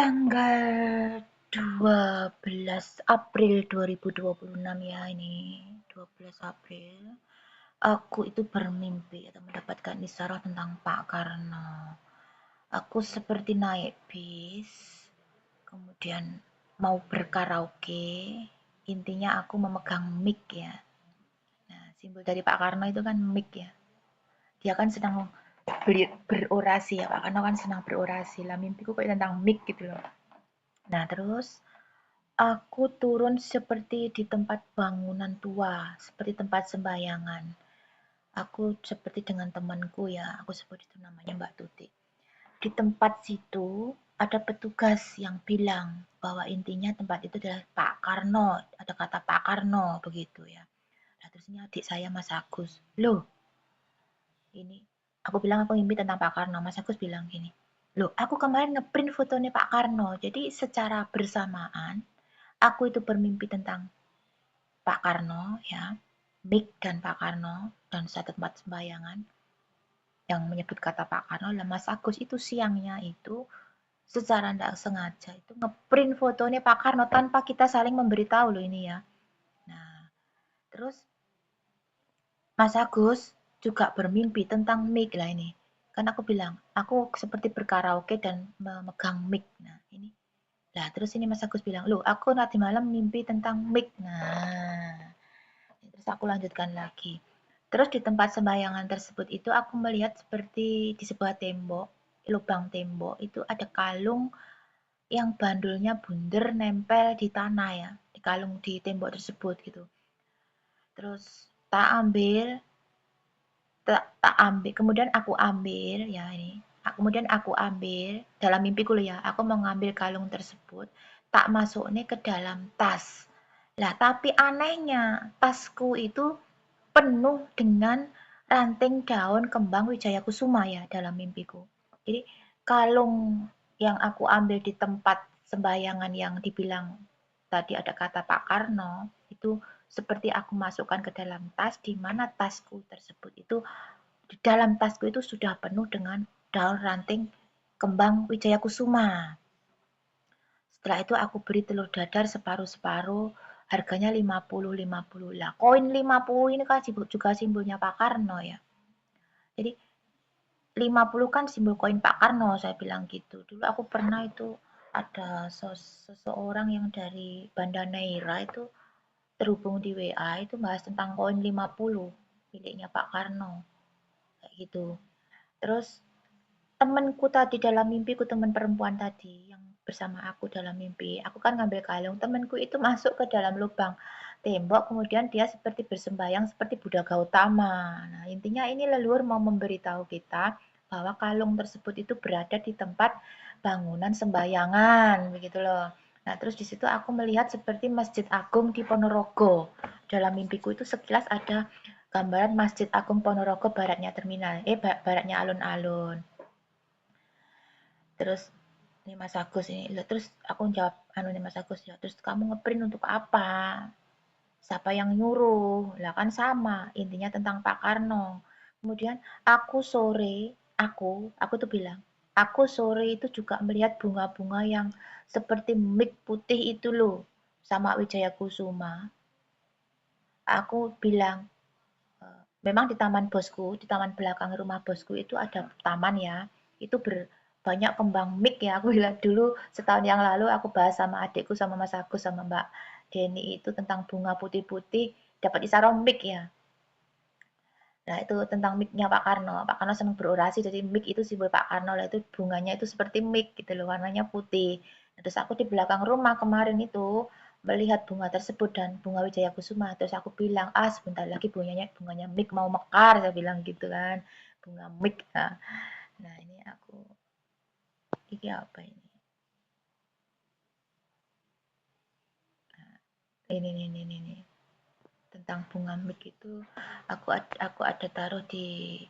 Tanggal 12 April 2026 ya, ini 12 April aku itu bermimpi atau mendapatkan isyarat tentang Pak Karno. Aku seperti naik bis, kemudian mau berkaraoke, intinya aku memegang mic ya. Nah, simbol dari Pak Karno itu kan mic ya. Dia kan sedang berorasi ya, Pak Karno kan sedang berorasi lah, mimpiku kayak tentang mic gitu loh. Nah, terus aku turun seperti di tempat bangunan tua, seperti tempat sembahyangan. Aku seperti dengan temanku ya, aku sebut itu namanya Mbak Tuti. Di tempat situ ada petugas yang bilang bahwa intinya tempat itu adalah Pak Karno, ada kata Pak Karno begitu ya. Nah, terus ini adik saya Mas Agus, loh ini aku bilang aku mimpi tentang Pak Karno, Mas Agus bilang gini, loh aku kemarin ngeprint fotonya Pak Karno, jadi secara bersamaan aku itu bermimpi tentang Pak Karno ya, Mik dan Pak Karno dan satu tempat sembayangan yang menyebut kata Pak Karno. Lah Mas Agus itu siangnya itu secara tidak sengaja itu ngeprint fotonya Pak Karno tanpa kita saling memberitahu loh ini ya. Nah, terus Mas Agus juga bermimpi tentang mic lah ini. Kan aku bilang, aku seperti berkaraoke dan memegang mic. Nah, ini. Lah, terus ini Mas Agus bilang, loh aku nanti malam mimpi tentang mic. Nah, terus aku lanjutkan lagi. Terus di tempat sembahyangan tersebut itu aku melihat seperti di sebuah tembok, lubang tembok itu ada kalung yang bandulnya bunder nempel di tanah ya, di kalung di tembok tersebut gitu. Terus tak ambil, tak ambil, kemudian aku ambil ya ini. Kemudian aku ambil dalam mimpiku loh ya, aku mau ngambil kalung tersebut, tak masuk nih ke dalam tas. Lah, tapi anehnya tasku itu penuh dengan ranting daun kembang Wijaya Kusuma ya dalam mimpiku. Jadi kalung yang aku ambil di tempat sembahyangan yang dibilang tadi ada kata Pak Karno itu seperti aku masukkan ke dalam tas, di mana tasku tersebut itu di dalam tasku itu sudah penuh dengan daun ranting kembang Wijaya Kusuma. Setelah itu aku beri telur dadar separuh-separuh, harganya 50-50 lah. Koin 50 ini kan juga simbolnya Pak Karno ya. Jadi 50 kan simbol koin Pak Karno, saya bilang gitu. Dulu aku pernah itu ada seseorang yang dari Banda Neira itu terhubung di WA itu bahas tentang koin 50 miliknya Pak Karno. Kayak gitu. Terus temenku tadi dalam mimpiku, teman perempuan tadi yang bersama aku dalam mimpi, aku kan ngambil kalung, temanku itu masuk ke dalam lubang tembok, kemudian dia seperti bersembayang seperti Buddha Gautama. Nah, intinya ini leluhur mau memberitahu kita bahwa kalung tersebut itu berada di tempat bangunan sembayangan, begitu loh. Nah, terus di situ aku melihat seperti Masjid Agung di Ponorogo. Dalam mimpiku itu sekilas ada gambaran Masjid Agung Ponorogo baratnya terminal, baratnya alun-alun. Terus ini Mas Agus ini, terus aku jawab anu nih Mas Agus ya, terus kamu ngeprint untuk apa? Siapa yang nyuruh? Lah kan sama, intinya tentang Pak Karno. Kemudian aku tuh bilang, aku sore itu juga melihat bunga-bunga yang seperti mik putih itu loh, sama Wijaya Kusuma. Aku bilang, memang di taman bosku, di taman belakang rumah bosku itu ada taman ya, itu banyak kembang mik ya. Aku bilang dulu setahun yang lalu aku bahas sama adikku, sama Mas Agus, sama Mbak Denny itu tentang bunga putih-putih dapat isarom mik ya. Nah itu tentang miknya Pak Karno. Pak Karno senang berorasi, jadi mik itu simbol Pak Karno lah, itu bunganya itu seperti mik gitu loh, warnanya putih. Nah, terus aku di belakang rumah kemarin itu melihat bunga tersebut dan bunga Wijaya Kusuma. Terus aku bilang, ah sebentar lagi bunganya mik mau mekar, saya bilang gitu kan. Bunga mik. Nah ini ini apa ini? Ini. Tentang bunga mik itu aku ada taruh di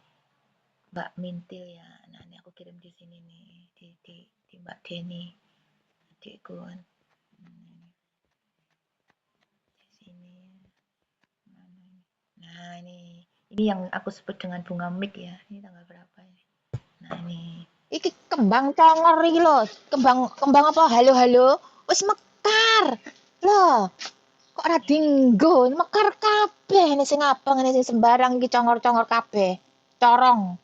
Mbak Mintil ya. Nah, ini aku kirim di sini nih di Mbak Deni, adikku kan. Di sini. Nah, ini yang aku sebut dengan bunga mik ya. Ini tanggal berapa ini? Nah, ini. Iki kembang congor iki lho. Kembang kembang apa? Halo halo. Wis mekar. Loh, kok ora dinggo? Mekar kabeh ini sing abang ini sing sembarang iki congor-congor kabeh. Corong.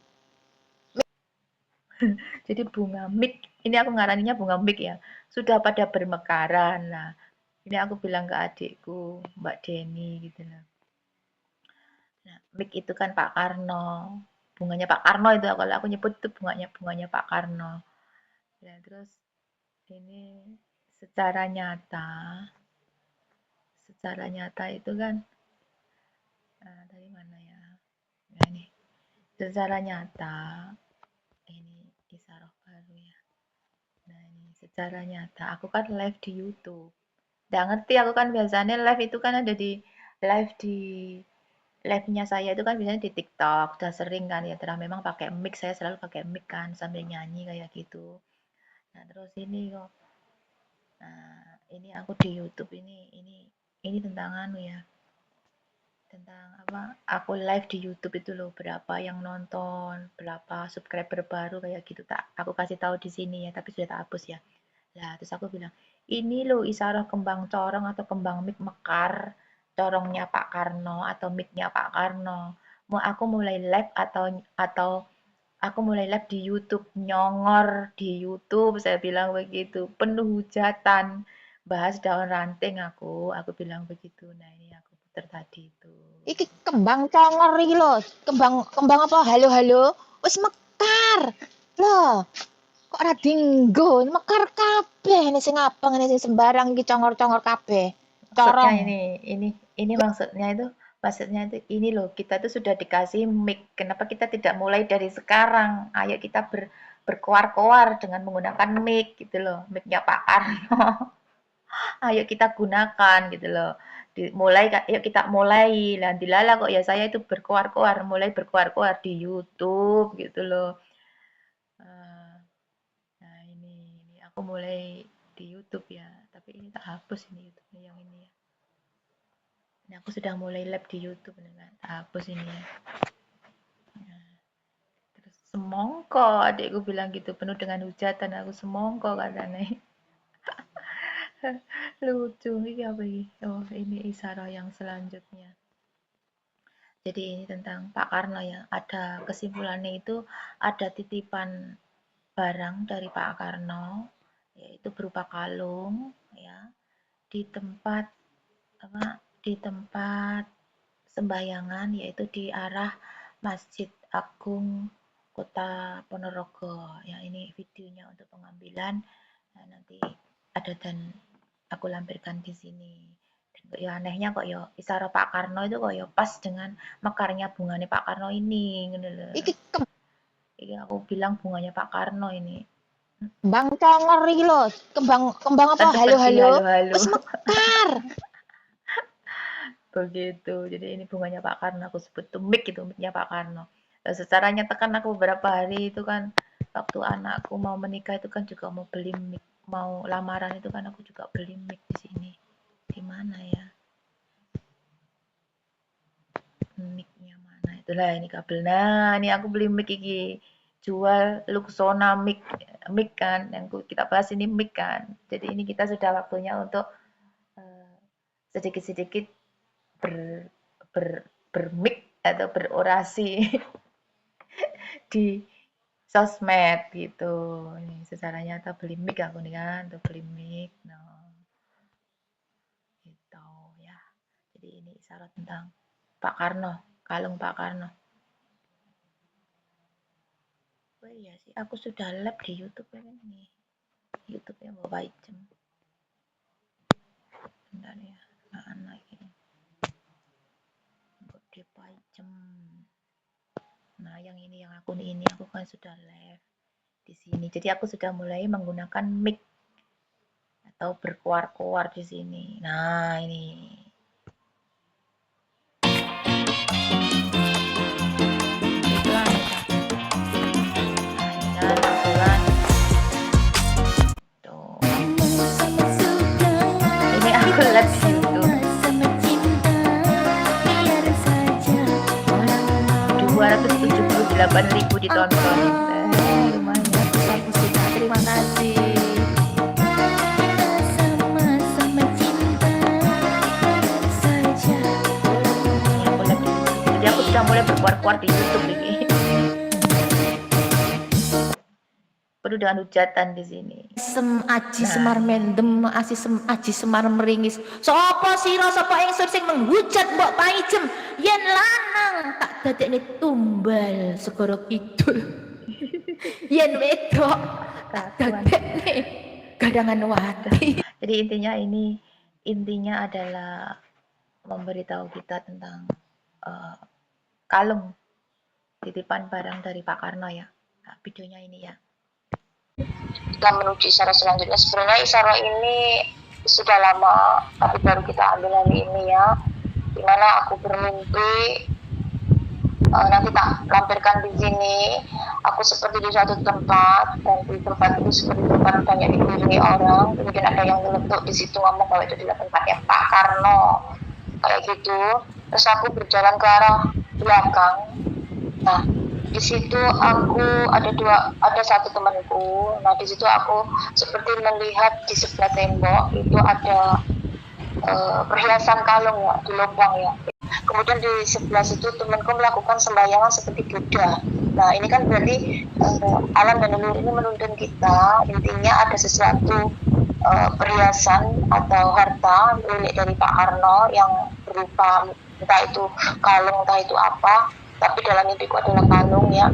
Jadi bunga mik, ini aku ngaraninya bunga mik ya, sudah pada bermekaran. Nah, ini aku bilang ke adikku, Mbak Deni gitu loh. Nah, mik itu kan Pak Karno. Bunganya Pak Karno itu kalau aku nyebut itu bunganya bunganya Pak Karno. Ya, terus ini secara nyata, secara nyata itu kan dari mana ya? Nah, ini secara nyata ini Isaroh baru ya. Nah, ini secara nyata aku kan live di YouTube. Nggak ngerti aku kan biasanya live itu kan ada di live di live-nya saya itu kan biasanya di TikTok, udah sering kan ya, terus memang pakai mic, saya selalu pakai mic kan sambil nyanyi kayak gitu. Nah, terus ini kok, nah ini aku di YouTube ini tentang anu ya, tentang apa? Aku live di YouTube itu loh, berapa yang nonton, berapa subscriber baru kayak gitu tak. Aku kasih tahu di sini ya, tapi sudah tak hapus ya. Lah, terus aku bilang, ini loh Isaroh kembang corong atau kembang mik mekar, corongnya Pak Karno atau miknya Pak Karno. Mau aku mulai live atau aku mulai live di YouTube, nyongor di YouTube, saya bilang begitu, penuh hujatan, bahas daun ranting aku bilang begitu. Nah ini aku putar tadi itu. Iki kembang congor iki lho. Kembang kembang apa? Halo halo. Wis mekar. Loh, kok ora dinggo? Mekar kabeh ini sing abang ini sing sembarang iki congor-congor kabeh. Maksudnya Corong. ini maksudnya itu ini loh, kita tuh sudah dikasih mic, kenapa kita tidak mulai dari sekarang, ayo kita berkoar-koar dengan menggunakan mic gitu loh, micnya Pak Karno. Ayo kita gunakan gitu loh, mulai yuk kita mulai lah dilala kok ya saya itu berkoar-koar, mulai berkoar-koar di YouTube gitu loh. Eh, nah ini aku mulai di YouTube ya, tapi ini tak hapus ini YouTube yang ini ya. Ini aku sudah mulai live di YouTube nih kan, tak hapus ini ya. Nah, terus semongko adikku bilang gitu, penuh dengan hujatan, aku semongko katanya. Lucu ini apa ini? Oh ini Isara yang selanjutnya. Jadi ini tentang Pak Karno ya. Ada kesimpulannya itu ada titipan barang dari Pak Karno, yaitu berupa kalung ya, di tempat apa? Di tempat sembahyangan, yaitu di arah Masjid Agung Kota Ponorogo. Ya ini videonya untuk pengambilan. Nah, nanti ada dan aku lampirkan di sini. Ya anehnya kok ya Isara Pak Karno itu kok ya pas dengan mekarnya bunganya Pak Karno ini gitu loh. Iki Ini aku bilang bunganya Pak Karno ini. kembang congor iki lho. Kembang kembang apa? Kan Halo seperti halo. halo-halo. Wis mekar. Begitu. Jadi ini bunganya Pak Karno aku sebut tuh mic itu micnya Pak Karno. Dan secara nyata kan aku beberapa hari itu kan waktu anakku mau menikah itu kan juga mau beli mic, mau lamaran itu kan aku juga beli mic di sini. Di mana ya? Mic-nya mana? Itulah ini kabel. Nah, ini aku beli mic iki. Jual Luxona mic kan yang kita bahas ini mic kan. Jadi ini kita sudah waktunya untuk sedikit-sedikit ber, ber bermik atau berorasi di sosmed gitu. Ini secara nyata beli mic aku nih kan, untuk beli mic. Nah, gitu ya. Jadi ini isyarat tentang Pak Karno, kalung Pak Karno. Oh iya sih, aku sudah live di YouTube ya kan nih. YouTube-nya bawa jam. Bentar ya, anak ini. Gede jam. Nah, yang ini yang akun ini aku kan sudah live di sini. Jadi aku sudah mulai menggunakan mic atau berkoar-koar di sini. Nah, ini. Pelan ya. Nah, ini kan tuh. Ini aku live di YouTube. 278.000 ditonton. Lumayan. mulai berkuar-kuar di YouTube ini. Penuh dengan hujatan di sini. Sem aji semar mendem sem aji semar meringis. Sapa sira sapa ingsun sing menghujat mbok paijem yen lanang tak dadekne tumbal segara kidul. Yen wedok tak dadekne gadangan wati. Jadi intinya adalah memberitahu kita tentang kalung titipan barang dari Pak Karno ya. Nah, videonya ini ya. Kita menuju isyarat selanjutnya. Sebenarnya isyarat ini sudah lama, tapi baru kita ambil hari ini ya. Dimana aku bermimpi, nanti tak lampirkan di sini. Aku seperti di suatu tempat, dan di tempat itu seperti tempat banyak dikunjungi orang. Kemudian ada yang nyeletuk di situ ngomong kalau itu adalah tempatnya Pak Karno, kayak gitu. Terus aku berjalan ke arah belakang. Nah, di situ aku ada satu temanku. Nah, di situ aku seperti melihat di sebelah tembok itu ada perhiasan kalung ya, di lubang ya. Kemudian di sebelah situ temanku melakukan sembahyangan seperti Buddha. Nah, ini kan berarti alam dan leluhur ini menuntun kita. Intinya ada sesuatu perhiasan atau harta milik dari Pak Karno yang berupa entah itu kalung, entah itu apa. Tapi dalam mimpiku adalah kalung ya,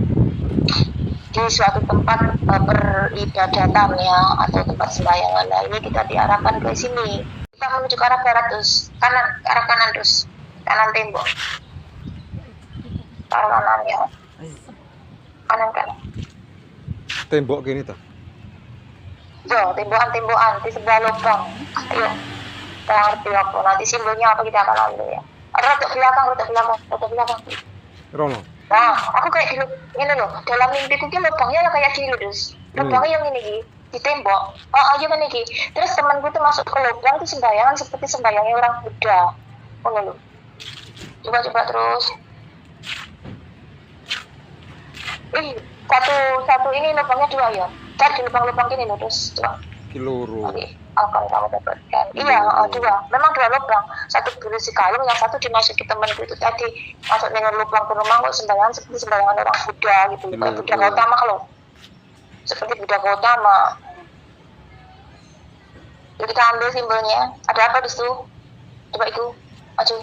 di suatu tempat peribadatan ya, atau tempat sembahyangan. Nah, ini kita diarahkan ke sini. Kita menuju ke arah barat terus, kanan, ke arah kanan terus, kanan tembok, ke arah kanan ya, kanan. Tembok gini tuh. Yo, tembokan di sebelah lubang. Ayo, kita ngerti apa. Nanti simbolnya apa kita akan ambil ya. Ada rotok belakang. Rono. Nah, aku kayak gini loh, dalam mimpiku ki lubangnya kayak gini loh, Dus. Lubangnya yang ini di tembok. Aja kan ini. Terus temanku tuh masuk ke lubang itu sembayangan seperti sembayangnya orang Buddha. Loh. Coba terus. Satu ini lubangnya dua ya. Cari di lubang-lubang gini loh, terus coba. Kiluru. Oke, akan kamu dapatkan. Iya, dua. Memang dua lubang. Satu berisi kalung, yang satu dimasuki temanku itu tadi. Masuk dengan lubang ke rumah kok sembayangan seperti sembayangan orang Buddha gitu. Kayak Buddha Gautama kalau. Seperti Buddha Gautama. Jadi kita ambil simbolnya. Ada apa di situ? Coba itu. Maju.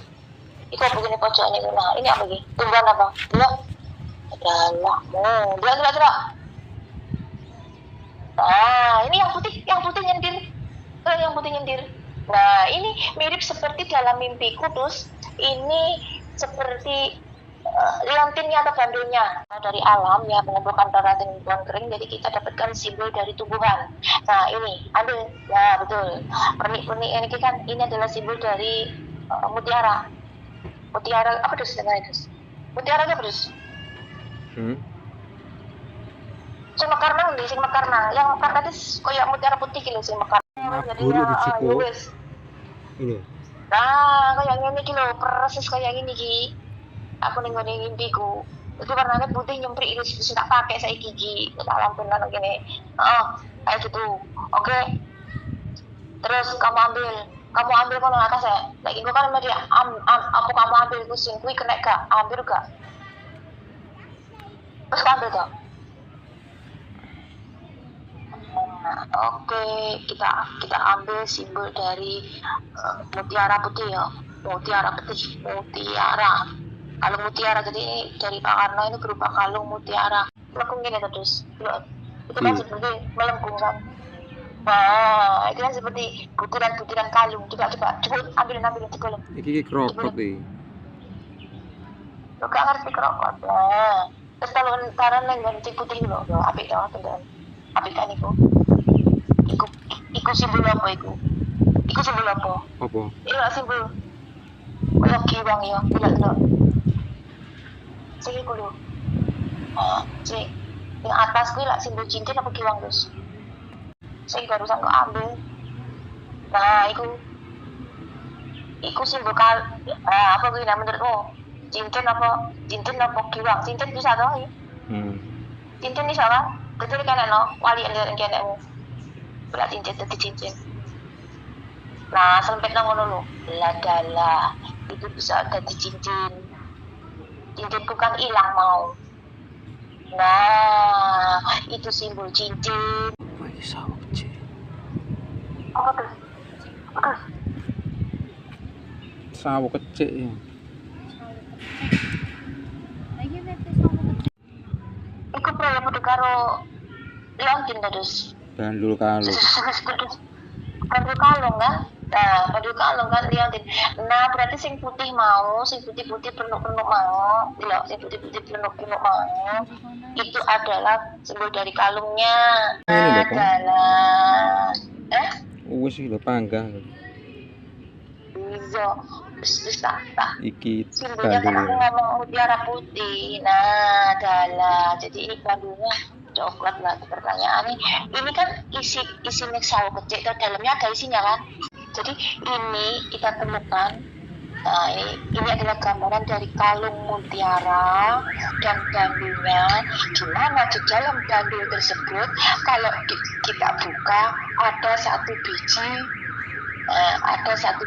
Itu apa begini pojok ini? Nah, ini apa lagi? Tumbuhan apa? Lihat. Adalah. Lihat. Nah, ini yang putih nyendir. Yang putih nyendir. Nah, ini mirip seperti dalam mimpiku, terus ini seperti liontinnya atau bandulnya dari alam ya, mengumpulkan darah dan buang kering. Jadi kita dapatkan simbol dari tumbuhan. Nah, ini ambil. Ya, betul. Pernik-pernik ini kan ini adalah simbol dari mutiara. Mutiara apa terus namanya, terus? Mutiara apa terus? Sing mekar nang ndi sing mekar nang? Yang mekar tadi koyo mutiara putih gitu sing mekar. Jadi ini. Nah, kayak ngene iki lho, persis kayak ngene iki. Aku ning ngene mimpiku. Itu warnanya putih nyemprik itu sing tak pakai saiki iki. Tak lampu nang kene. Kayak gitu. Oke. Terus kamu ambil kono atas ya. Lagi gua kan dia apa kamu ambil ku sing kuwi kena gak? Ambil gak? Terus ambil gak? Oke, kita ambil simbol dari mutiara putih ya. Mutiara. Kalung mutiara, jadi dari Pak Karno ini berupa kalung mutiara. Melengkung gini terus. Itu kan seperti melengkung kan. Nah, itu kan seperti butiran kalung. Coba ambilin coba. Iki krokot iki. Lo gak ngerti krokot. Nah, terus kalau ntaran yang ganti putih loh. Apik tau teman. Apik kan iku. Iku simbol apa iku? Iku simbol apa? Apa? Iya simbol. Kayak giwang ya, tidak. Sing iku lho. Sing yang atas kuwi lak simbol cincin apa giwang terus? Sing barusan kok ambil. Nah, iku simbol apa kuwi menurutmu? Cincin apa giwang? Cincin bisa toh ya? Cincin bisa kan? Betul kan no? Wali enkenekmu. Belah cincin. Nah, sempet nang ngono lho. Ladalah. Itu bisa dadi cincin. cincinku kan hilang mau. Nah, itu simbol cincin. Wih, sawo kecil. Apa tuh? Apa? Sawo kecil ya. Iku pernah foto karo London terus. Bandul kalung. Bandul kalung kan? Nah, bandul kalung kan London. Nah, berarti sing putih mau, sing putih-putih penuk-penuk mau, tidak, sing putih-putih penuk-penuk mau, itu adalah simbol dari kalungnya. Ini loh, Pak. Adalah, Wis lho panggang. Iya, wis tak. Iki Simbolnya kan aku bandul. ngomong mutiara putih. Nah, adalah. Jadi ini bandulnya coklat lah. Pertanyaan ini kan isi mix sawo kecil ke dalamnya ada isinya kan. Jadi ini kita temukan. Nah, ini adalah gambaran dari kalung mutiara dan bandulnya. Di mana di dalam bandul tersebut kalau kita buka ada satu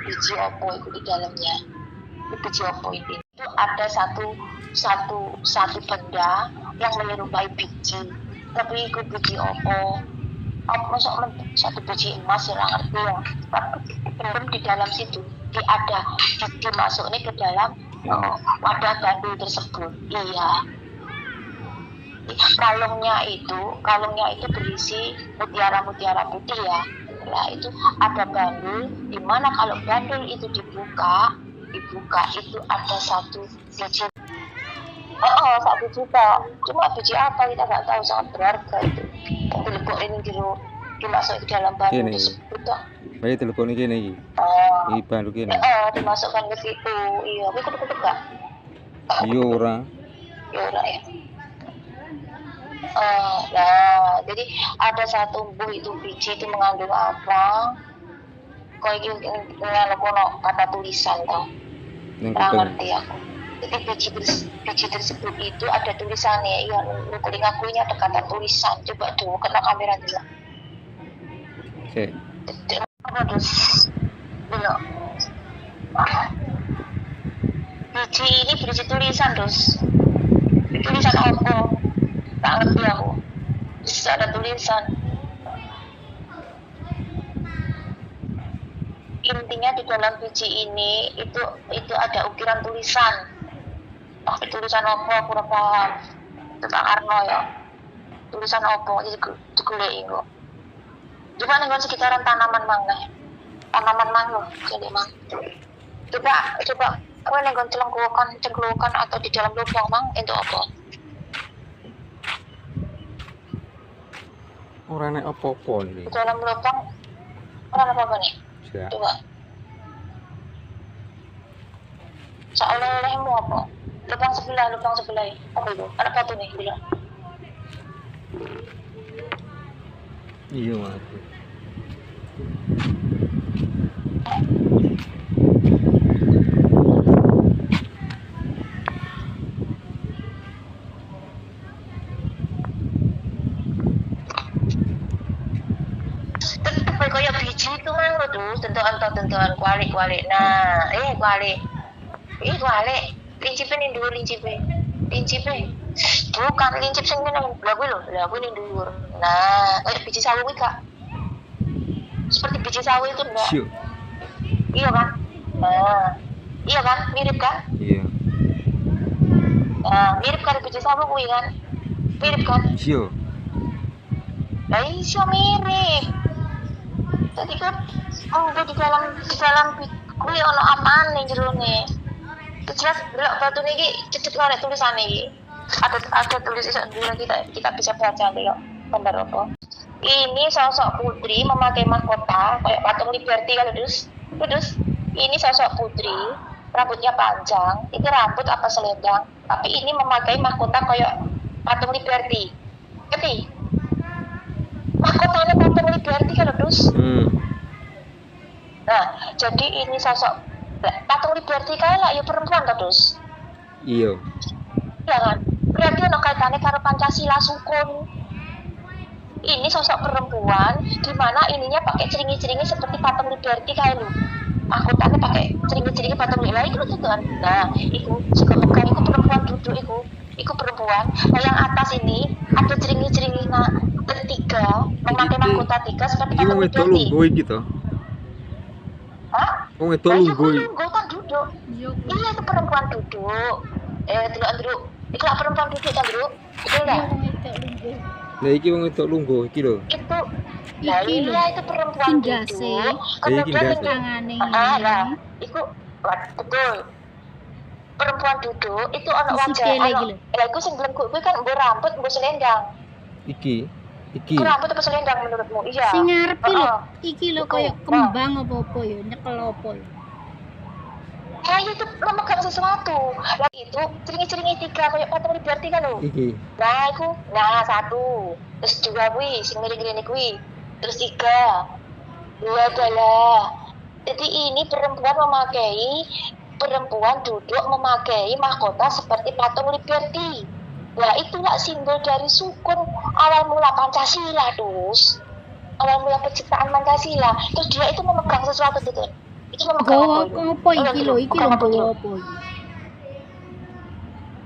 biji opo itu di dalamnya. Biji opo itu ada satu benda yang menyerupai biji, tapi itu biji opo. Masuk satu biji emas yang ngerti ya. Tapi di dalam situ ada dimasuk ini ke dalam wadah bandul tersebut. Iya. Kalungnya itu berisi mutiara putih ya. Nah, itu ada bandul, di mana kalau bandul itu dibuka itu ada satu biji. Satu juta. Cuma biji apa kita nggak tahu, sangat berharga itu. Kok ini dimasuk ke dalam bandul Ini. tersebut. Bayi telepon iki nih iki. Iki bandul kene. Dimasukkan ke situ. Iya, tapi kutuk gak? Iya ora. Ya ora ya. Nah, jadi ada satu buah itu biji itu mengandung apa? Kok iki kono kata tulisan toh. Ning Nggak kuping. ngerti aku. Jadi biji tersebut itu ada tulisannya. Iya, nukuling aku ini ada kata tulisan. Coba tuh kena kamera dulu. Sik. Apa terus? Belum. Biji ini berisi tulisan terus. Tulisan apa? Tak ngerti aku. Bisa ada tulisan. Intinya di dalam biji ini itu ada ukiran tulisan. Tapi tulisan apa aku ora paham. Itu Pak Arno ya. Tulisan apa jadi digoleki kok. Coba ning sekitaran tanaman maneh. Tanaman mangrove jadi mang. Coba kowe ning cengklokan atau di dalam lubang mang itu apa? Ora nek apa-apa Di iki. dalam lubang ora apa-apa nih. Ya. Coba. Oleh-olehmu apa? Lubang sebelah. Apa itu? Ada batu nih, bilang. Iya, Mas. Tetep kaya biji itu kan lo tuh, tentuan kualik. Nah, kualik. Lincipin ini dulu, lincipin. Bukan lincip sing ngene, lha kuwi ning dhuwur. Nah, kayak biji sawi kuwi Kak. Seperti biji sawi itu enggak? Syuk. Iya kan? Nah, iya kan? Mirip kan? Iya. Nah, mirip karo biji sawi kuwi kan? Mirip kan? Syuk. Lah iso mirip. Tadi kan di dalam kuwi ono apaan ning jerone. Jelas delok batu niki cecet lho tulisan iki. Ada tulisan dulu kita bisa baca lihat gambar apa. Ini sosok putri memakai mahkota kayak patung Liberty kalau terus ini sosok putri rambutnya panjang. Itu rambut apa selendang? Tapi ini memakai mahkota kayak patung Liberty. Ngerti? Mahkotanya patung Liberty kalau Nah, jadi ini sosok patung Liberty kayak lah ya perempuan terus. Iya. Ya kan? Berarti ono kaitane karo Pancasila sukun. Ini sosok perempuan di mana ininya pakai ceringi-ceringi seperti patung Liberty kayak lu. mahkotanya pakai ceringi-ceringi patung lila itu tuh kan. Nah iku suka megang iku perempuan duduk iku perempuan. Nah yang atas ini ada ceringi-ceringi tiga memakai mahkota tiga seperti Iki wong patung wedok Liberty. lungguh iki to. Hah? Wong wedok Nah, iya lungguh. lungguh kan duduk. Iya itu perempuan duduk. Dulu itu lah perempuan duduk kan dulu. Itu enggak? Lah iki wong wedok lungguh iki lho. Itu nah Iki lho. iya itu perempuan Kindase. duduk. Iya, Kemudian kindase. ini Tangane lah ngene. itu betul. Perempuan duduk itu anak Sisi wajah kele iki anak. lho. Lah iku sing belenggu kuwi kan mbok rambut mbok selendang. Iki. Iku rambut apa selendang menurutmu? Iya. Sing ngarep iki lho, Heeh. iki lho Iku, koyo kembang apa-apa ya, nyekel apa ya. Nah itu memegang sesuatu. Lah itu ceringi-ceringi tiga kayak patung Liberty kan lho. Iki. Nah, aku, nah satu, terus dua kuwi, sing miring-miring kuwi, terus tiga, dua adalah. Jadi ini perempuan duduk memakai mahkota seperti patung Liberty. Nah itulah simbol dari sukun awal mula Pancasila terus. Awal mula penciptaan Pancasila. Terus dia itu memegang sesuatu gitu. Itu memegang Gawa apa itu? apa iki lho, iki lho Memegang apa itu? gawa apa iki.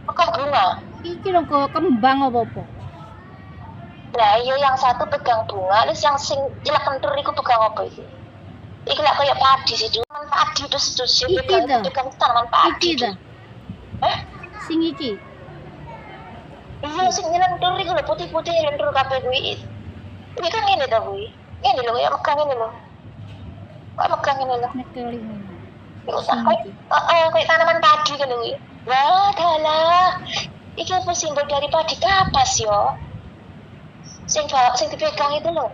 Memegang bunga. Iki lho gawa kembang apa-apa. Nah, iya yang satu pegang bunga, terus yang sing cilak kentur iku pegang apa itu? Iki lah kayak padi sih, tanaman padi terus Iki dah. pegang tanaman padi. Iki dah. Eh? Sing iki. Iya sing nyelentur iku lho putih-putih nyelentur kabeh kuwi. Iki kan ngene ta kuwi. Ngene lho kayak megang ngene lho. Kayak megang ngene lho. Nekeli ngono. Iku Sing kayak iki. kayak tanaman padi kan kuwi. Wah, dalah. Iki apa simbol dari padi kapas yo? Sing dipegang itu lho.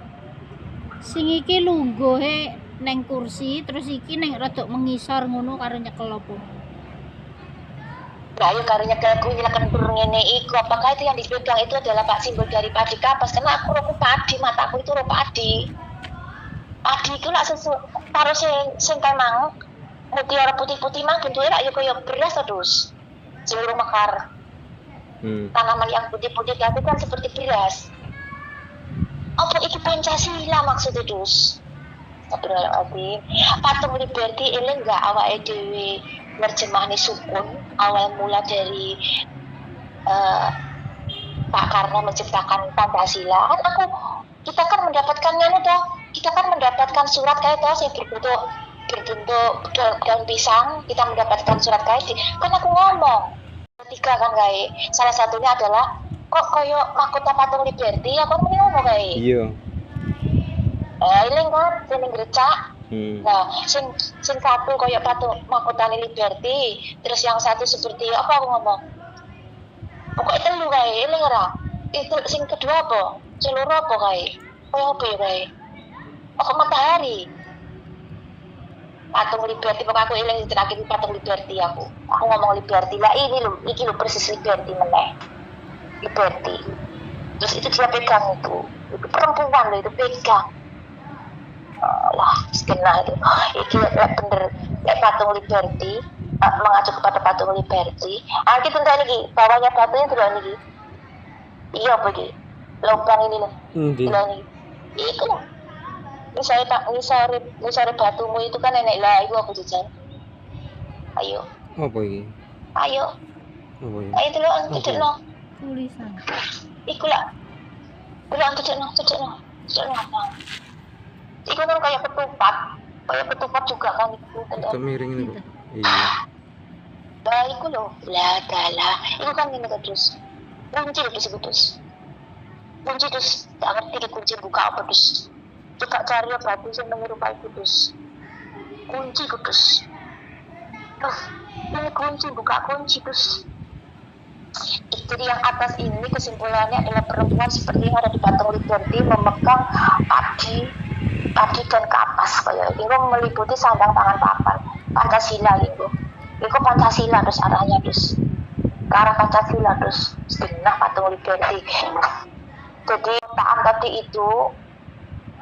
Sing iki lungguhe neng kursi, terus iki neng rodok mengisor ngono karo nyekel apa. Nah, yuk karunya aku nyalakan turun ngene iku. Apakah itu yang dipegang itu adalah pak simbol dari padi kapas? Karena aku roh padi, mataku itu roh padi. Padi itu lah taruh sing mang mutiara putih-putih mang bentuknya lah yuk kayak beras terus. Seluruh mekar. Tanaman yang putih-putih itu kan seperti beras. Apa itu Pancasila maksudnya dus? Astagfirullahaladzim. Patung Liberty ini enggak awake dhewe nerjemahne sukun awal mula dari Pak Karno menciptakan Pancasila. Kan kita kan mendapatkan kita kan mendapatkan surat kayak toh yang berbentuk daun pisang, kita mendapatkan surat kayak kan aku ngomong ketiga kan kayak salah satunya adalah kok koyo mahkota patung Liberty aku kan ngomong kayak Iya. ini kan sini gerecak. Nah, sing satu koyo patung mahkota Liberty, terus yang satu seperti apa aku ngomong? Pokoknya telu kae, eling ora? Itu sing kedua apa? Seluruh apa kae? Koyo apa ya kae? Oh, matahari. Patung Liberty, pokoknya aku eling terakhir patung Liberty aku. Aku ngomong Liberty lah, iki lho persis Liberty meneh. Liberty. Terus itu dia pegang itu perempuan loh itu pegang. Lah skena itu iki bener patung Liberty mengacu kepada patung Liberty. Kita tentang lagi bawahnya batunya dulu lagi. Iya apa iki? Lubang ini loh. Ini. Iku. Misalnya batumu itu kan nenek lah, iku apa jajan? Ayo. Apa iki? Ayo. Apa iki? Ayo dulu tunjukno. Tulisan. Iku lah. Dulu tunjukno. Iku kan kayak ketupat juga kan itu. Kita miring ini kok. Iya. Nah, iku loh, lah. Iku kan ini terus. Kunci terus. Kunci terus, tak ngerti di kunci buka apa terus. Juga cari batu yang menyerupai kudus. Kunci kudus. Loh, ini kunci, buka kunci terus. Jadi yang atas ini kesimpulannya adalah perempuan seperti yang ada di patung Liberty memegang padi dan kapas kayak itu meliputi sandang tangan papan Pancasila gitu. Itu Pancasila terus arahnya terus ke arah Pancasila terus setengah patung Liberty. Jadi taat tadi itu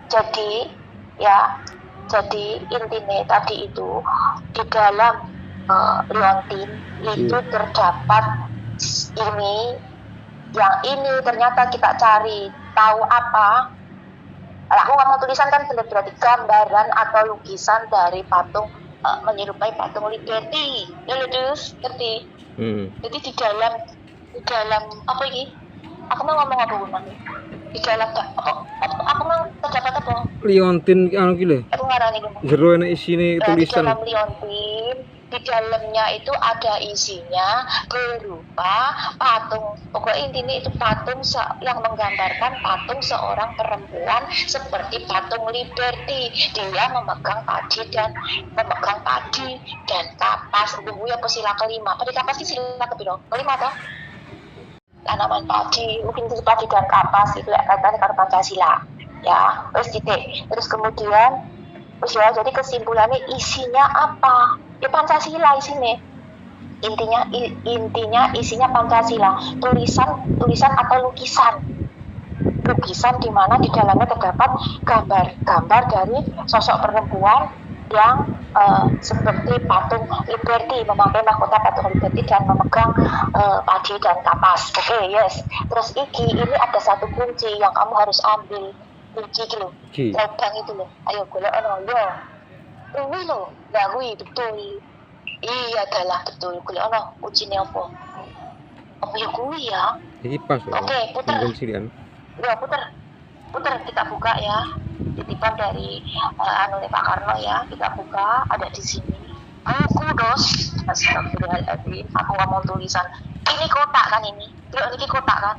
jadi intinya tadi itu di dalam liontin itu terdapat ini ternyata kita cari tahu apa. Aku nggak mau tulisan kan berarti gambaran atau lukisan dari patung menyerupai patung Liberty. Lalu terus ngerti? Hmm. Jadi di dalam apa ini? Aku mau ngomong apa nanti? Di dalam aku mau terdapat apa? Liontin anu ki lho. Aku ngarani ini. Jero enek isine Di tulisan. dalam liontin, di dalamnya itu ada isinya berupa patung. Pokoknya intinya itu patung yang menggambarkan patung seorang perempuan seperti patung Liberty. Dia memegang padi dan kapas. Tunggu ya sila kelima. Padi kapas sih sila kelima toh? Tanaman padi, mungkin itu padi dan kapas itu kaitannya karo Pancasila. Ya, terus titik. Terus kemudian ya, jadi kesimpulannya isinya apa? Ya Pancasila isinya. Intinya isinya Pancasila. Tulisan atau lukisan di mana di dalamnya terdapat gambar dari sosok perempuan yang seperti patung Liberty, memakai mahkota patung Liberty dan memegang padi dan kapas. Oke, yes. Terus ini ada satu kunci yang kamu harus ambil. Kunci gitu loh, lubang itu loh. Ayo golek ono yo. Kuwi lho, lah kuwi betul. Iya adalah betul. Golek ono kuncine apa? Oh ya kuwi ya. Iki pas lho. Oke, puter. Kuncian. Ya puter kita buka ya. Titipan dari Pak Karno ya, kita buka, ada di sini buku dos. Astagfirullahaladzim, aku ngomong tulisan ini kotak kan ini kotak kan,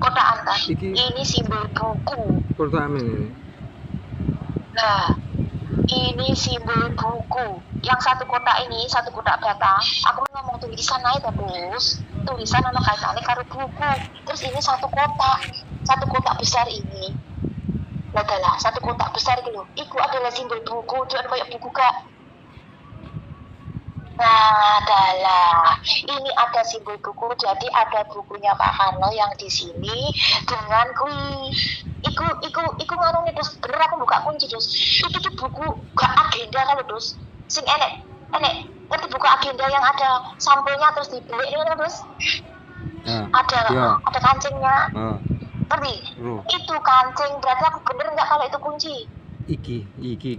kotakan kan, ini simbol buku, Kotak ini. nah ini simbol buku, yang satu kotak ini, satu kotak bata, aku ngomong tulisan aja terus, tulisan sama kaitannya karo buku, terus ini satu kotak besar ini. Adalah satu kotak besar gitu. Itu adalah simbol buku, jangan kayak buku kak. Nah, adalah ini ada simbol buku, jadi ada bukunya Pak Karno yang di sini dengan kui. Iku nganu nih terus bener aku buka kunci terus. Itu tuh buku gak agenda kalau terus. Sing enek. Ngerti buku agenda yang ada sampulnya terus dibeli ini terus. Ada kancingnya. Ngerti? Itu kancing, berarti aku bener nggak kalau itu kunci? Iki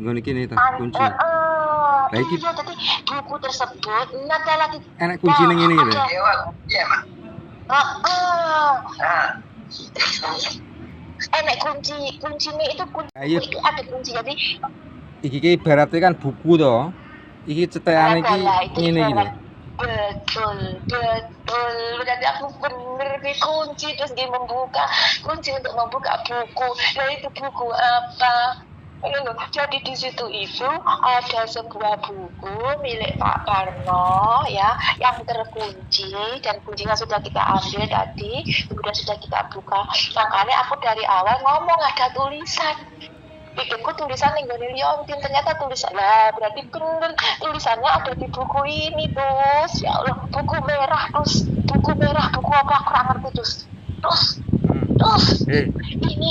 ngono iki nih ta kunci. Iya, jadi buku tersebut ada lagi. Enak kunci ning ngene iki lho. Iya, Pak. Enak kuncinya itu itu ada kunci jadi. Iki ki ibaratnya kan buku to. Iki cetekane iki ngene iki lho. Betul. Berarti aku bener di kunci terus dia membuka kunci untuk membuka buku. Nah itu buku apa? Jadi di situ itu ada sebuah buku milik Pak Karno ya yang terkunci dan kuncinya sudah kita ambil tadi, kemudian sudah kita buka. Makanya aku dari awal ngomong ada tulisan. Pikirku tulisan yang gak liontin, ternyata tulisan lah berarti bener tulisannya ada di buku ini terus. Ya Allah, buku merah buku apa aku gak ngerti terus ini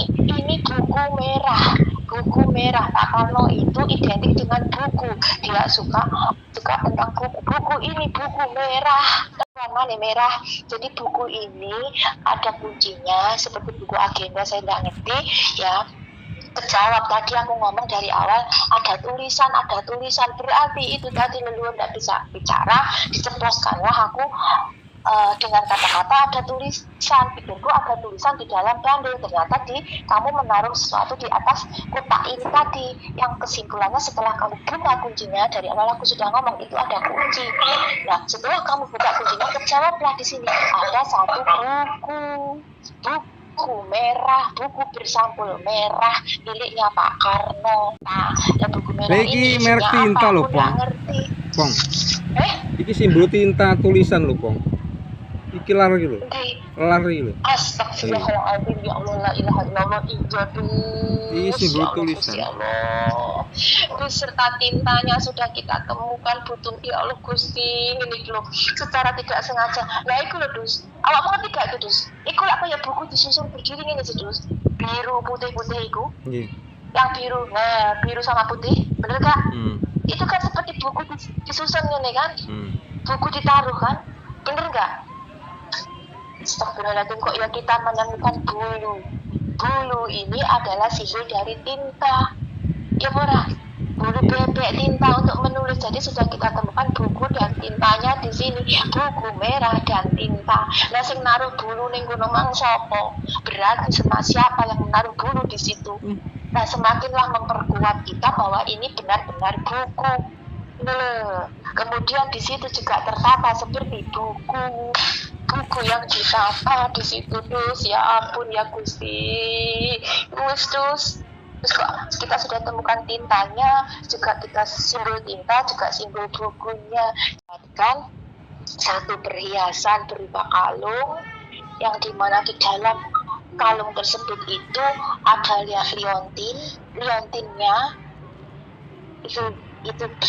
buku merah Pak Karno itu identik dengan buku, dia suka tentang buku ini buku merah, warnanya merah. Jadi buku ini ada kuncinya seperti buku agenda, saya nggak ngerti ya. Terjawab tadi aku ngomong dari awal ada tulisan berarti itu tadi leluhur tidak bisa bicara, diceploskanlah aku dengan kata-kata ada tulisan. Pikirku ada tulisan di dalam bandul, ternyata kamu menaruh sesuatu di atas kotak ini tadi, yang kesimpulannya setelah kamu buka kuncinya, dari awal aku sudah ngomong itu ada kunci. Nah setelah kamu buka kuncinya terjawablah di sini ada satu buku merah, buku bersampul merah miliknya Pak Karno. Nah, dan buku merah ini merek tinta loh, Pong. Pong. Iki simbol tinta tulisan loh, Pong. Iki lar iki lho. Lar iki lho. Astagfirullahaladzim, ya Allah, la ilaha illallah, Ini simbol tulisan. Ya Allah. Beserta tintanya sudah kita temukan butuh, ya Allah Gusti, ini lho. Secara tidak sengaja. Lah iku lho, Dus. Awak mengerti gak itu, Dus? Iku lah kayak buku disusun berdiri ini sih, Dus. Biru putih-putih iku. Nggih. Yang biru. Nah, biru sama putih, bener gak? Itu kan seperti buku disusun ini kan? Buku ditaruh kan? Bener gak? Astagfirullahaladzim, kok ya kita menemukan bulu ini adalah simbol dari tinta ya murah, bulu bebek tinta untuk menulis. Jadi sudah kita temukan buku dan tintanya di sini, buku merah dan tinta. Nah sing naruh bulu ning kono mang sapa? Berarti sama siapa yang menaruh bulu di situ. Nah semakinlah memperkuat kita bahwa ini benar-benar buku. Nah, kemudian di situ juga tertata seperti buku yang ditata di situ dus. Ya ampun ya Gusti. Terus kok kita sudah temukan tintanya, juga kita simbol tinta, juga simbol bukunya. Kan satu perhiasan berupa kalung yang dimana di dalam kalung tersebut itu ada liontinnya itu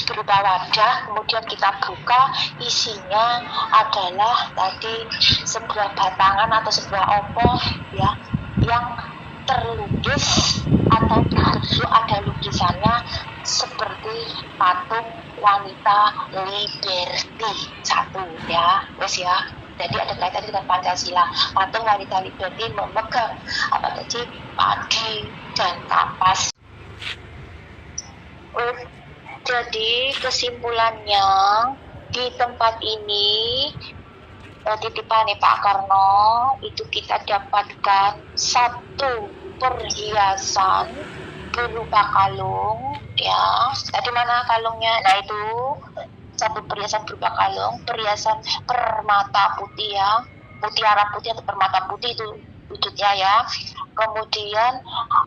berupa wadah. Kemudian kita buka, isinya adalah tadi sebuah batangan atau sebuah opo ya yang terlukis atau bentuk ada lukisannya seperti patung wanita Liberty satu ya, wes ya. Jadi ada kaitan dengan Pancasila. Patung wanita Liberty memegang apa tadi padi dan kapas. Jadi kesimpulannya di tempat ini titipane Pak Karno itu kita dapatkan satu perhiasan berupa kalung ya. Tadi mana kalungnya? Nah itu satu perhiasan berupa kalung, perhiasan permata putih ya, mutiara putih atau permata putih itu wujudnya ya. Kemudian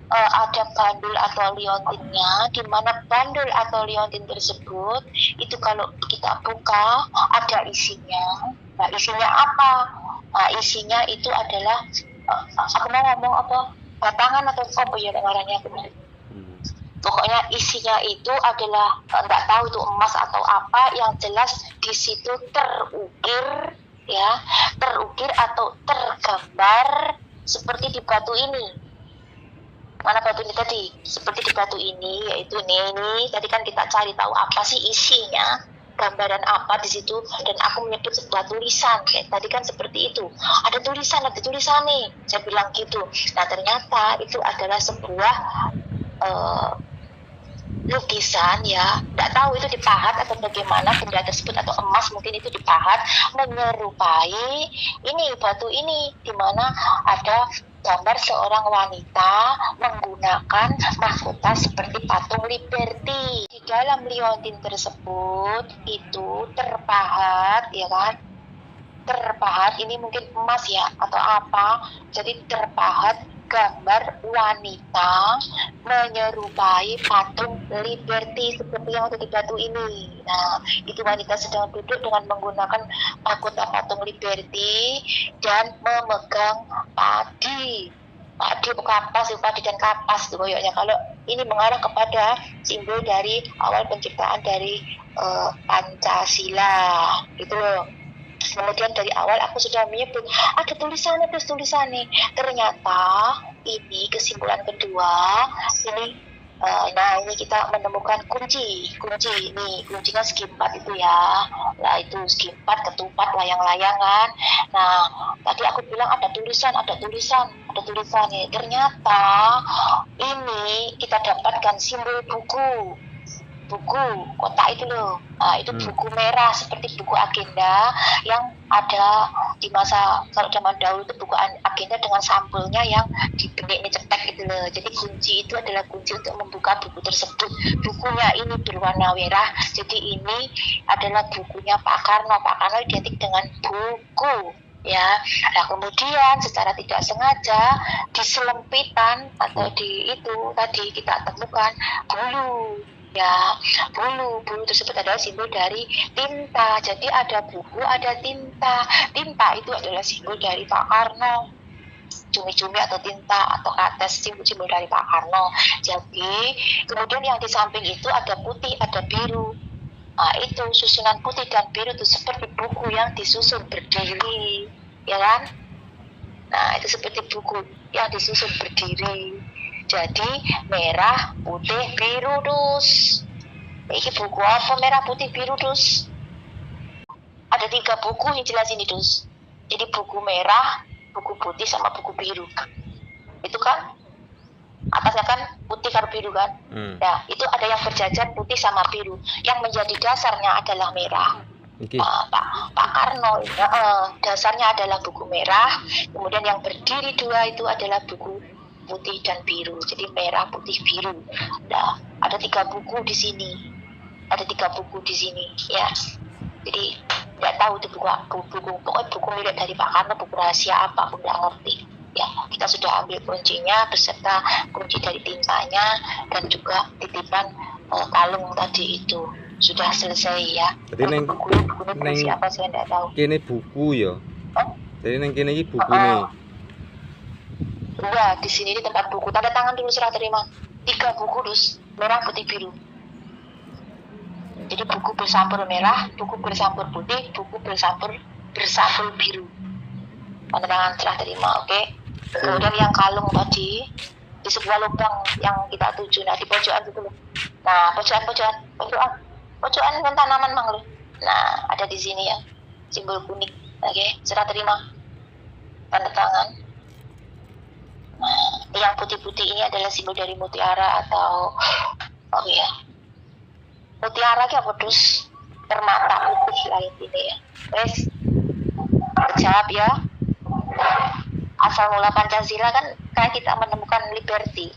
ada bandul atau liontinnya, di mana bandul atau liontin tersebut itu kalau kita buka ada isinya. Nah isinya apa? Nah isinya itu adalah aku mau ngomong apa? Batangan atau apa ya namanya kemarin. Pokoknya isinya itu adalah nggak tahu itu emas atau apa, yang jelas di situ terukir ya, terukir atau tergambar seperti di batu ini. Mana batu ini tadi? Seperti di batu ini, yaitu ini tadi kan kita cari tahu apa sih isinya, gambaran apa di situ, dan aku menyebut sebuah tulisan. Kayak tadi kan seperti itu. Ada tulisan nih. Saya bilang gitu. Nah, ternyata itu adalah sebuah lukisan ya, nggak tahu itu dipahat atau bagaimana benda tersebut, atau emas mungkin itu dipahat menyerupai ini batu ini, di mana ada gambar seorang wanita menggunakan mahkota seperti patung Liberty. Di dalam liontin tersebut itu terpahat ya kan, terpahat ini mungkin emas ya atau apa, jadi terpahat gambar wanita menyerupai patung Liberty seperti yang ada di batu ini. Nah, itu wanita sedang duduk dengan menggunakan mahkota patung Liberty dan memegang padi kapas, padi dan kapas tuh koyoknya. Kalau ini mengarah kepada simbol dari awal penciptaan dari Pancasila gitu loh. Kemudian dari awal aku sudah menyebut ada tulisannya, ternyata ini kesimpulan kedua ini. Nah ini kita menemukan kunci ini, kuncinya segi 4 itu ya. Nah itu segi 4 ketupat layang-layangan. Nah tadi aku bilang ada tulisan nih. Ternyata ini kita dapatkan simbol buku kotak itu loh. Nah, itu buku merah seperti buku agenda yang ada di masa kalau zaman dahulu, itu buku agenda dengan sampulnya yang dibenik cetek gitu loh. Jadi kunci itu adalah kunci untuk membuka buku tersebut. Bukunya ini berwarna merah. Jadi ini adalah bukunya Pak Karno identik dengan buku ya. Nah kemudian secara tidak sengaja di selempitan atau di itu tadi kita temukan bulu ya, bulu tersebut adalah simbol dari tinta. Jadi ada buku, ada tinta itu adalah simbol dari Pak Karno, cumi-cumi atau tinta atau kates, simbol dari Pak Karno. Jadi kemudian yang di samping itu ada putih, ada biru. Nah itu susunan putih dan biru itu seperti buku yang disusun berdiri ya kan. Nah itu seperti buku yang disusun berdiri. Jadi merah, putih, biru dus. Ini buku apa merah, putih, biru dus? Ada 3 buku yang jelas ini dus. Jadi buku merah, buku putih, sama buku biru. Itu kan? atasnya kan putih karo biru kan. Nah, itu ada yang berjajar putih sama biru. Yang menjadi dasarnya adalah merah. Iki. Pak Karno, dasarnya adalah buku merah. Kemudian yang berdiri dua itu adalah buku putih dan biru. Jadi merah, putih, biru. Nah, ada 3 buku di sini. Ada 3 buku di sini, ya. Jadi nggak tahu itu pokoknya buku milik dari Pak Karno, buku rahasia apa, aku nggak ngerti. Ya, kita sudah ambil kuncinya beserta kunci dari tintanya dan juga titipan kalung tadi itu sudah selesai ya. Jadi neng siapa saya nggak tahu. Kene buku ya. Jadi neng kene ini buku nih. Udah di sini di tempat buku. Tanda tangan dulu serah terima. 3 buku dus merah putih biru. Jadi buku bersampul merah, buku bersampul putih, buku bersampul biru. Tanda tangan serah terima, oke. Kemudian yang kalung tadi di sebuah lubang yang kita tuju, nah di pojokan gitu loh. Nah pojokan dengan tanaman mang loh. Nah ada di sini ya simbol kuning, oke. Serah terima, tanda tangan. Nah, yang putih-putih ini adalah simbol dari mutiara atau mutiara kayak pedus permata putih lah intinya ya. Wes kejawab ya. Asal mula Pancasila kan kayak kita menemukan liberty.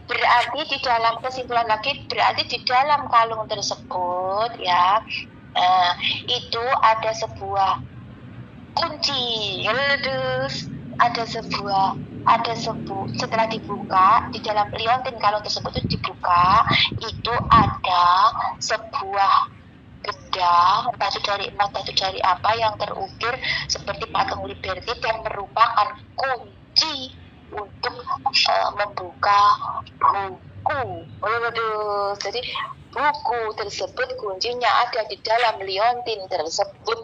Berarti di dalam kesimpulan lagi, berarti di dalam kalung tersebut ya itu ada sebuah kunci. Setelah dibuka di dalam liontin kalung tersebut itu dibuka, itu ada sebuah benda, entah itu dari emas, entah itu dari apa yang terukir seperti patung liberty dan merupakan kunci untuk membuka buku. Jadi buku tersebut kuncinya ada di dalam liontin tersebut.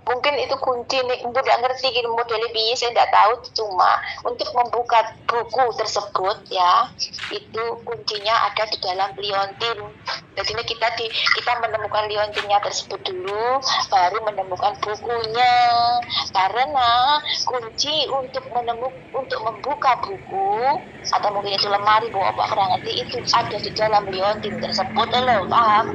Mungkin itu kunci nih, nggak ngerti gini modelnya biasa, saya nggak tahu. Cuma untuk membuka buku tersebut ya, itu kuncinya ada di dalam liontin. Jadi kita menemukan liontinnya tersebut dulu, baru menemukan bukunya. Karena kunci untuk membuka buku atau mungkin itu lemari bawa apa kurang ngerti, itu ada di dalam liontin tersebut, lo paham?